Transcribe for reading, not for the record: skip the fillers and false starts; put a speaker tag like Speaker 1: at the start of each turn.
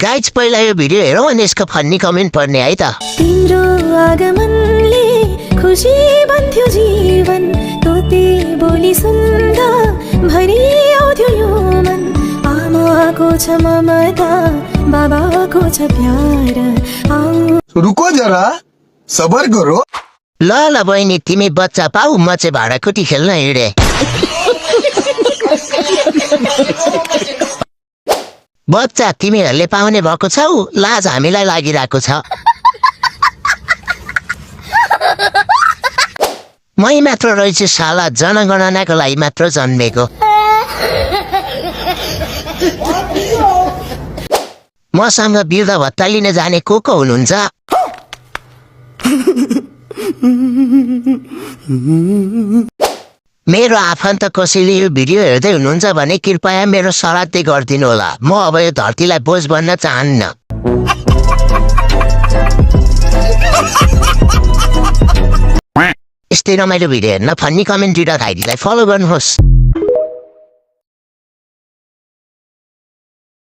Speaker 1: Guys पहिला यो video हेरौँ अनि यसको फन्नी कमेन्ट पढ्ने है त।
Speaker 2: तिम्रो आगमनले खुसी बन्थ्यो जीवन, तोते बोली सुन्दा भरि आउँथ्यो यो मन। आमाको छ ममता, बाबाको छ प्यार।
Speaker 3: रुको जरा, सबर करो।
Speaker 1: ल ल बहिनी तिमी बच्चा पाऊ, म चाहिँ भाँडाकुटी खेल्न हिँडे। बच्चा तिमीहरूले पाउने भएको छौ, लाज हामीलाई लागिरहेको छ। मै मात्र रहेछु साला, जनगणनाको लागि मात्र जन्मेको। मसँग वृद्ध भत्ता लिन जाने को हुनुहुन्छ? मेरो आफन्त कसैले यो भिडियो हेर्दै हुनुहुन्छ भने कृपया मेरो श्राद्धै गरिदिनु होला। म अब यो धरतीलाई बोझ बन्न चाहन्न। यस्तै रमाइलो भिडियो हेर्न फन्नी कमेन्ट दिँदा खाइदिलाई फलो गर्नुहोस्।